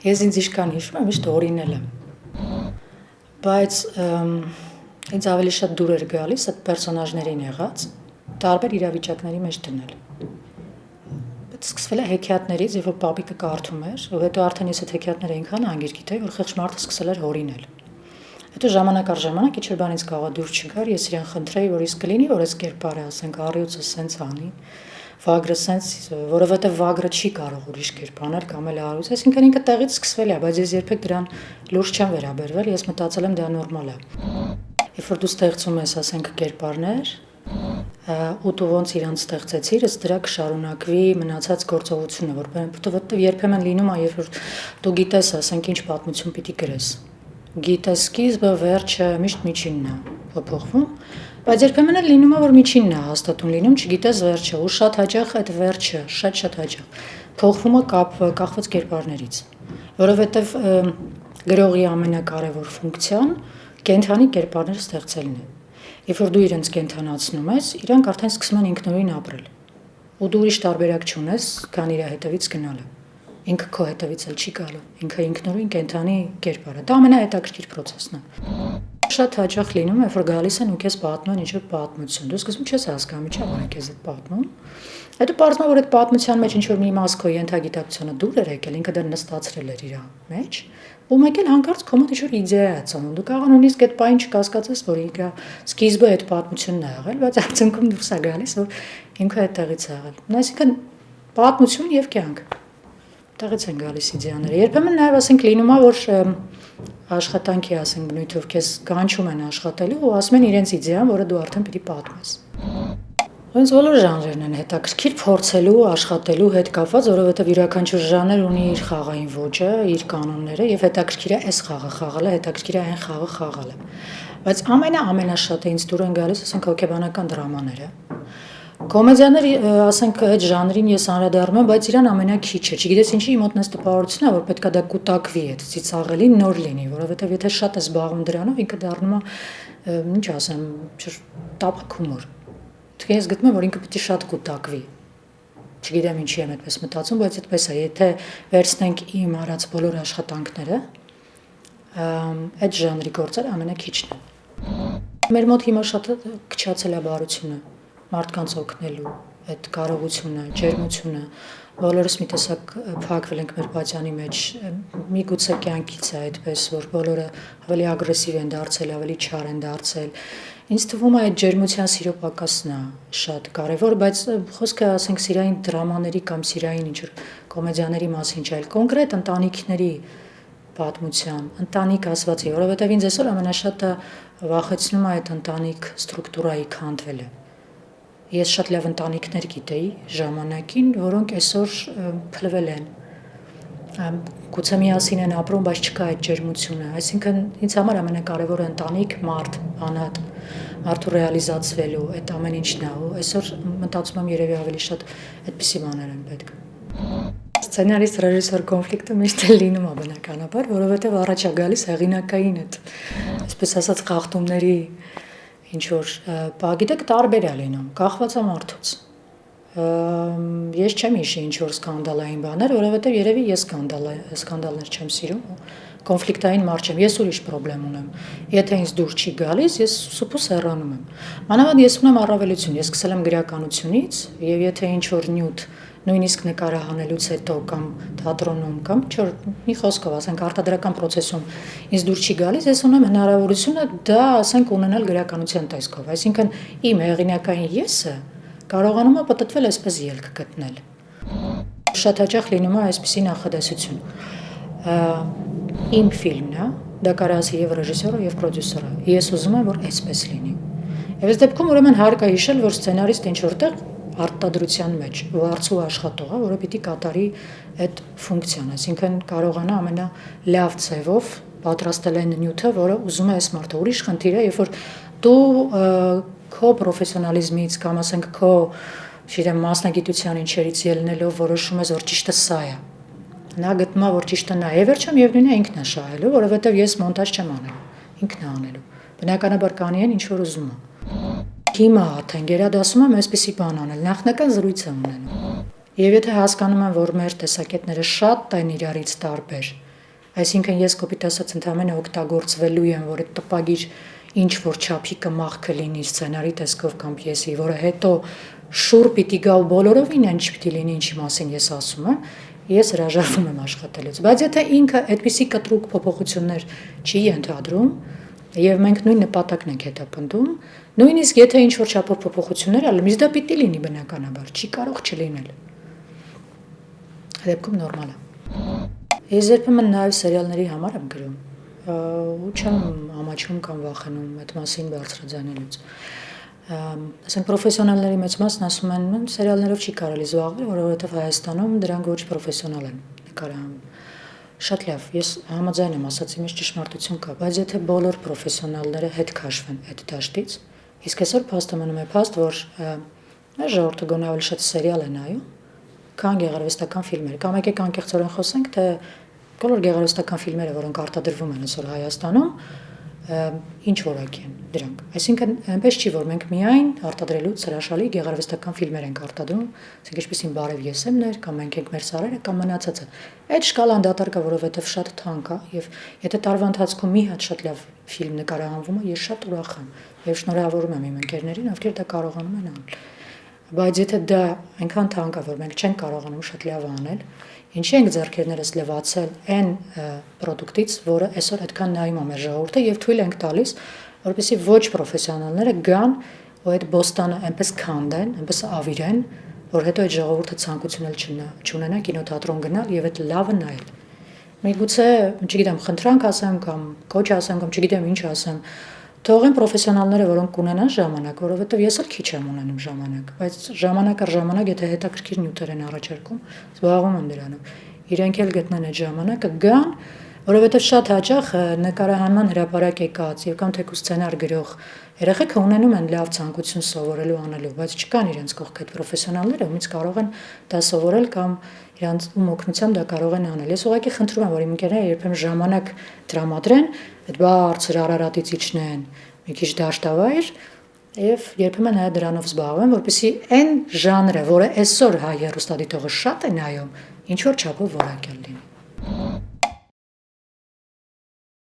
Ես ինձ իշքան հիշում եմ, միշտ օրինել եմ, բայց ինձ ավելի շատ դուր էր գալիս այդ պերսոնաժներին եղած տարբեր իրավիճակների մեջ դնել։ Բայց սկսվել է հեքիաթներից, երբ որ պապիկը կարդում էր, ու հետո արդեն ես այդ հեքիաթները այնքան անգիր գիտեի, որ խեղճ մարդը սկսել էր հորինել։ Հետո ժամանակ առ ժամանակ ինչ-որ բանից կարող դուրս չգար, ես իրեն խնդրեի, որ իսկ կլինի, որ այս կերպարը, ասենք, առյուծը սենց անի, վագրը սենց, որովհետև վագրը չի կարող ուրիշ կերպ անել կամ էլ առյուծ, այսինքն ինքը տեղից սկսվել է, բայց ես երբեք դրան լուրջ չեմ վերաբերվել, ես մտածել եմ դա նորմալ է։ Երբ որ դու ստեղծում ես, ասենք, կերպարներ, ու դու ոնց իրանց ստեղծեցիր, ըստ դրա կշարունակվի մնացած գործողությունը, որովհետև երբեմն լինում է, երբ որ դու գիտես, ասենք, ինչ պատմություն պիտի գրես։ Գիտես սկիզբը, վերջը, միշտ միջինն է փոփոխվում, բայց երբեմն էլ լինում է, որ միջինն է հաստատուն լինում, չգիտես վերջը, ու շատ հաճախ այդ վերջը, շատ հաճախ փոխվում է կախված կերպարներից, որովհետև գրողի ամենակարևոր ֆունկցիան կենդանի կերպարներ ստեղծելն է։ Երբ որ դու իրենց կենդանացնում ես, իրանք արդեն սկսում են ինքնուրույն ապրել, ու դու ուրիշ տարբերակ չունես, քան իր հետևից գնալը։ Ինքը քո հետևից էլ չի գալու, ինքը ինքնուրույն կենդանի կերպար է, դա ամենահետաքրքիր պրոցեսն է։ Շատ հաճախ լինում է, որ գալիս են ու քեզ պատմում են ինչ-որ պատմություն, դու սկզբում չես հասկանում, ինչա՞ որ քեզ այդ պատմում, հետո պարզվում է, որ այդ պատմության մեջ ինչ-որ մի մաս քո ենթագիտակցությանը դուր էր եկել, ինքը դա նստացրել էր իր մեջ, ու մեկ էլ հանկարծ քո մոտ ինչ-որ իդեա է ծնվում, դու կարող նույնիսկ այդ բանը չկասկածես, որ ինքը սկիզբը այդ պատմությունն է եղել, բայց արդյունքում դուրս է գալիս, որ ինքը այդտեղից է եղել։ Այսինքն պատմություն եւ կյանք տեղից են գալիս իդեաները։ Երբեմն նաև ասենք լինում է, որ աշխատանքի, ասենք, բնույթով քեզ կանչում են աշխատելու ու ասում են իրենց իդեան, որը դու արդեն պիտի պատմես։ Ոնց բոլոր ժանրերն են հետաքրքիր փորձելու, աշխատելու հետ կապված, որովհետև յուրաքանչյուր ժանր ունի իր խաղային ոճը, իր կանոնները եւ հետաքրքիր է այս խաղը խաղալը, հետաքրքիր է այն խաղը խաղալը։ Բայց ամենաշատը ինձ դուր են գալիս, ասենք, հոգեբանական դրամաները։ Կոմեդիաներ, ասենք, այդ ժանրին ես անդրադառնում եմ, բայց իրան ամենաքիչը, չգիտես ինչի իմ մոտ նես տպավորությունն է, որ պետքա դա կուտակվի, այդ ծիծաղելի նոր լինի, որովհետև եթե շատ ես զբաղվում դրանով, ինքը դառնում է, ինչ ասեմ, տափակ հումոր։ Ես գտնում եմ, որ ինքը պիտի շատ կուտակվի։ Չգիտեմ ինչի եմ այդպես մտածում, բայց այդպես է, եթե վերցնենք իմ արած բոլոր աշխատանքները, այդ ժանրի գործերը ամենաքիչն են։ Մեր մոտ հիմա շատ քչացել է բարությունը, մարդկանց օգնելու, այդ կարողությունը, ջերմությունը, բոլորս մի տեսակ փակվել ենք մեր պատյանի մեջ, միգուցե կյանքից է այդպես, որ բոլորը ավելի ագրեսիվ են դարձել, ավելի չար են դարձել։ Ինձ թվում է այդ ջերմության սիրո պակասն է շատ կարևոր, բայց խոսքը, ասենք, սիրային դրամաների կամ սիրային ինչ-որ կոմեդիաների մասին չէ, այլ կոնկրետ ընտանիքների պատմության, ընտանիք ասվածի, որովհետև ինձ այսօր ամենաշատը վախեցնում է այդ ընտանիք ստրուկտուրայի քանդվելը։ Ես շատ լավ ընտանիքներ գիտեի ժամանակին, որոնք այսօր փլվել են, գուցե միասին են ապրում, բայց չկա այդ ջերմությունը, այսինքն ինձ համար ամենակարևորը ընտանիք, մարդ, անհատ, մարդու ռեալիզացվելու այդ ամեն ինչն է, ու այսօր մտածում եմ երևի ավելի շատ այդպիսի բաներ են պետք։ Սցենարիստ ռեժիսոր կոնֆլիկտը միշտ լինում է բնականաբար, որովհետև առաջ է գալիս հեղինակային այդ, այսպես ասած, խախտումների ինչ-որ, գիտեք, տարբեր է լինում, կախված է մարդուց։ Ես չեմ հիշի ինչ-որ սկանդալային բաներ, որովհետև երևի ես սկանդալներ չեմ սիրում, կոնֆլիկտային մարդ չեմ, ես ուրիշ պրոբլեմ ունեմ։ Եթե ինձ դուր չի գալիս, ես սուպուս հեռանում եմ։ Մանավանդ ես ունեմ առավելություն, ես սկսել եմ գրականությունից, եւ եթե ինչ-որ նյութ, նույնիսկ նկարահանելուց հետո կամ թատրոնում կամ ինչ-որ մի խոսքով, ասենք, արտադրական process-ում ինձ դուր չի գալիս, ես ունեմ հնարավորությունը դա, ասենք, ունենալ գրականության տեսքով, այսինքն իմ հեղինակային եսը կարողանում է պատտվել այսպես ելք գտնել։ Շատ հաճախ լինում է այսպիսի նախադասություն։ Իմ ֆիլմն է, դա կարող ասի եւ ռեժիսորը եւ պրոդյուսերը։ Ես ուզում եմ, որ այսպես լինի։ Եվ այս դեպքում ուրեմն հարկ է հիշել, որ սցենարիստը ինչ որտեղ արտադրության մեջ վարձու աշխատող է, որը պիտի կատարի այդ ֆունկցիան, այսինքն կարողանա ամենալավ ձևով պատրաստել այն նյութը, որը ուզում է այս մարդը։ Ուրիշ խնդիր է, երբ որ դու քո պրոֆեսիոնալիզմից կամ ասենք քո, չգիտեմ, մասնագիտության ինչերից ելնելով որոշում ես, որ ճիշտը սա է։ Նա գտնում է, որ ճիշտը նա է, վերջում միևնույն է ինքն է շահելու, որովհետև ես մոնտաժ չեմ անելու, ինքն է անելու։ Բնականաբար կանի են ինչ որ ուզում է։ Հիմա արդեն գերադասում եմ այսպիսի բան անել, նախնական զրույց եմ ունենում։ Եվ եթե հասկանում եմ, որ մեր տեսակետները շատ են իրարից տարբեր, այսինքն ես կոպիտ ասած ընդհանրապես օգտագործվելու եմ, որ այդ տպագիր ինչ որ չափի կմախքը լինի սցենարի տեսքով կամ պիեսի, որը հետո շուռ պիտի գա ու բոլորովին այն չպիտի լինի, ինչի մասին ես ասում եմ, ես հրաժարվում եմ աշխատելուց։ Բայց եթե ինքը այդպիսի կտրուկ փոփոխություններ չի ենթադրում, եւ մենք նույն նպատակն ենք հետապնդում, նույնիսկ եթե ինչ որ չափով փոփոխություններ ալում, իսկ դա պիտի լինի բնականաբար, չի կարող չլինել։ Դեպքում նորմալ է։ Ես երբեմն նաեւ սերիալների համար եմ գրում, ու չեմ ամաչում կամ վախենում այդ մասին բարձրաձայնելուց։ Ասենք պրոֆեսիոնալների մեծ մասն ասում են, սերիալներով չի կարելի զբաղվել, որովհետեւ Հայաստանում դրանք ոչ պրոֆեսիոնալ են նկարահանում։ Շատ լավ, ես համաձայն եմ, ասացի, մեջ ճշմարտություն կա, բայց եթե բոլոր պրոֆեսիոնալները հետ քաշվեն այդ դաշտից, իսկ այսօր փաստը մնում է փաստ, որ մեր ժողովուրդը գոնե ավելի շատ սերիալ է նայում, քան գեղարվեստական ֆիլմեր։ Կամ եկեք անկեղծորեն խոսենք, թե բոլոր գեղարվեստական ֆիլմերը, որոնք արտադրվում են այսօր Հայաստանում, ինչ որակի են դրանք։ Այսինքն այնպես չի, որ մենք միայն արտադրելուց հրաշալի գեղարվեստական ֆիլմեր ենք արտադրում, ասենք ինչպեսին Բարև ես եմ ներ, կամ մենք ենք մեր սարերը, կամ մնացածը։ Այդ շկալան դատարկ է, որովհետև շատ թանկ է, եւ եթե տարվա ընթացքում մի հատ շատ լավ ֆիլմ նկարահանվում է, ես շատ ուրախ եմ եւ շնորհավորում եմ իմ ընկերներին, ովքեր դա կարողանում են անել։ Բայց եթե դա այնքան թանկ է, որ մենք չենք կարողանում շատ լավ անել, ինչի ենք ձեռքերներս լվացել այն պրոդուկտից, որը այսօր այդքան նայում է մեր ժողովուրդը եւ թույլ ենք տալիս, որպեսզի ոչ պրոֆեսիոնալները գան ու այդ բոստանը այնպես քանդեն, այնպես ավիրեն, որ հետո այդ ժողովուրդը ցանկություն էլ չունենա կինոթատրոն գնալ եւ այդ լավը նայել։ Միգուցե, չգիտեմ, խնդրանք ասեմ կամ կոչ ասեմ կամ չգիտեմ ինչ ասեմ, թողեն պրոֆեսիոնալները, որոնք կունենան ժամանակ, որովհետև ես էլ քիչ եմ ունենում ժամանակ, բայց ժամանակ առ ժամանակ, եթե հետաքրքիր նյութեր են առաջարկում, զբաղվում եմ դրանով։ Իրենք էլ գտնեն այդ ժամանակը, գան, որովհետև շատ հաճախ նկարահանման հրապարակ եկած եւ կամ թեկուզ սցենար գրող երեխեքը ունենում են լավ ցանկություն սովորելու անելու, բայց չկան իրենց կողք այդ պրոֆեսիոնալները, ումից կարող են դա սովորել կամ իրանց օգնությամբ դա կարող են անել։ Ես ուղղակի խնդրում եմ, որ իմ ընկերները երբեմն ժամանակ տրամադրեն, այդ բարձր Արարատից իջնեն, մի քիչ դաշտավայր եւ երբեմն այ դրանով զբաղվեն, որպեսզի այն ժանրը, որը այսօր հայ հեռուստադիտողը շատ է նայում, ինչ որ չափով որակյալ լինի։